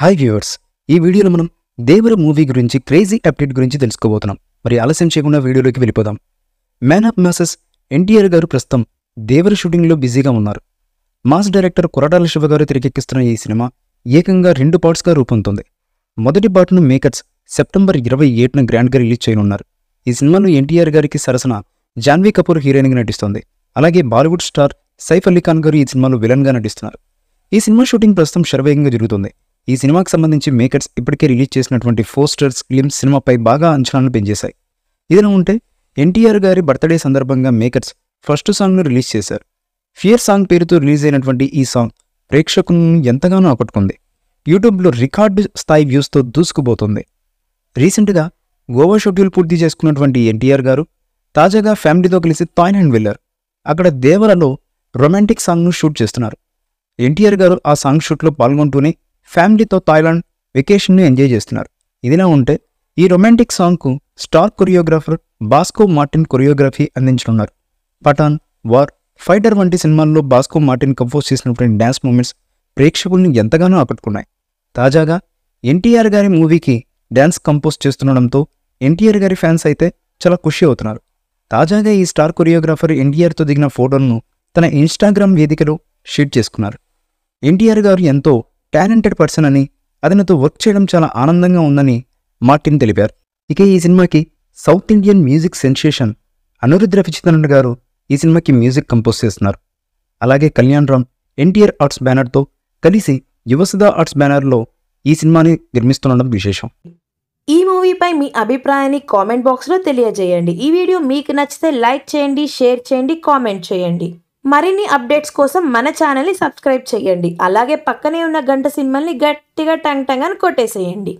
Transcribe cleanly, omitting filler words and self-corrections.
Hi viewers, ఈ వీడియోలో మనం దేవర మూవీ గురించి క్రేజీ అప్డేట్ గురించి తెలుసుకోబోతున్నాం. మరి ఆలస్యం చేయకుండా వీడియోలోకి వెళ్ళిపోదాం. మ్యాన్ ఆఫ్ మాసెస్ ఎన్టీఆర్ గారు ప్రస్తుతం దేవర షూటింగ్లో బిజీగా ఉన్నారు. మాస్ డైరెక్టర్ కొరటాల శివ గారు తెరకెక్కిస్తున్న ఈ సినిమా ఏకంగా 2 పార్ట్స్గా రూపొందుతుంది. మొదటి పార్ట్ను మేకర్స్ సెప్టెంబర్ 27న గ్రాండ్గా రిలీజ్ చేయనున్నారు. ఈ సినిమాలో ఎన్టీఆర్ గారికి సరసన జాన్వీ కపూర్ హీరోయిన్గా నటిస్తోంది. అలాగే బాలీవుడ్ స్టార్ సైఫ్ అలీ ఖాన్ గారు ఈ సినిమాలో విలన్గా నటిస్తున్నారు. ఈ సినిమా షూటింగ్ ప్రస్తుతం శరవేగంగా జరుగుతుంది. ఈ సినిమాకి సంబంధించి మేకర్స్ ఇప్పటికే రిలీజ్ చేసినటువంటి పోస్టర్స్, గ్లిమ్స్ సినిమాపై బాగా అంచనాలను పెంచేశాయి. ఇదిలా ఉంటే ఎన్టీఆర్ గారి బర్త్డే సందర్భంగా మేకర్స్ ఫస్ట్ సాంగ్ను రిలీజ్ చేశారు. ఫియర్ సాంగ్ పేరుతో రిలీజ్ అయినటువంటి ఈ సాంగ్ ప్రేక్షకులను ఎంతగానో ఆకట్టుకుంది. యూట్యూబ్లో రికార్డు స్థాయి వ్యూస్తో దూసుకుపోతుంది. రీసెంట్గా గోవా షెడ్యూల్ పూర్తి చేసుకున్నటువంటి ఎన్టీఆర్ గారు తాజాగా ఫ్యామిలీతో కలిసి థాయిలాండ్ వెళ్లారు. అక్కడ దేవరలో రొమాంటిక్ సాంగ్ను షూట్ చేస్తున్నారు. ఎన్టీఆర్ గారు ఆ సాంగ్ షూట్లో పాల్గొంటూనే ఫ్యామిలీతో థాయిలాండ్ వెకేషన్ను ఎంజాయ్ చేస్తున్నారు. ఇదిలా ఉంటే ఈ రొమాంటిక్ సాంగ్కు star choreographer Bosco Martin choreography అందించనున్నారు. పఠాన్, వార్, ఫైటర్ వంటి సినిమాల్లో బాస్కో మార్టిన్ కంపోజ్ చేసినటువంటి డ్యాన్స్ మూమెంట్స్ ప్రేక్షకుల్ని ఎంతగానో ఆకట్టుకున్నాయి. తాజాగా ఎన్టీఆర్ గారి మూవీకి డ్యాన్స్ కంపోజ్ చేస్తుండడంతో ఎన్టీఆర్ గారి ఫ్యాన్స్ అయితే చాలా ఖుషి అవుతున్నారు. తాజాగా ఈ స్టార్ కొరియోగ్రాఫర్ ఎన్టీఆర్తో దిగిన ఫోటోలను తన ఇన్స్టాగ్రామ్ వేదికలో షేర్ చేసుకున్నారు. ఎన్టీఆర్ గారు ఎంతో టాలెంటెడ్ పర్సన్ అని, అతనితో వర్క్ చేయడం చాలా ఆనందంగా ఉందని మార్టిన్ తెలిపారు. ఇక ఈ సినిమాకి south Indian music sensation Anirudh Ravichandran గారు ఈ సినిమాకి మ్యూజిక్ కంపోజ్ చేస్తున్నారు. అలాగే కళ్యాణ్ రామ్ ఎన్టీఆర్ ఆర్ట్స్ బ్యానర్తో కలిసి యువసుధ ఆర్ట్స్ బ్యానర్లో ఈ సినిమాని నిర్మిస్తుండడం విశేషం. ఈ మూవీపై మీ అభిప్రాయాన్ని కామెంట్ బాక్స్లో తెలియజేయండి. ఈ వీడియో మీకు నచ్చితే లైక్ చేయండి, షేర్ చేయండి, కామెంట్ చేయండి. మరిన్ని అప్డేట్స్ కోసం మన ఛానల్ని సబ్స్క్రైబ్ చేయండి. అలాగే పక్కనే ఉన్న గంట సింబల్ని గట్టిగా టంగ్ టంగ్ అని కొట్టేసేయండి.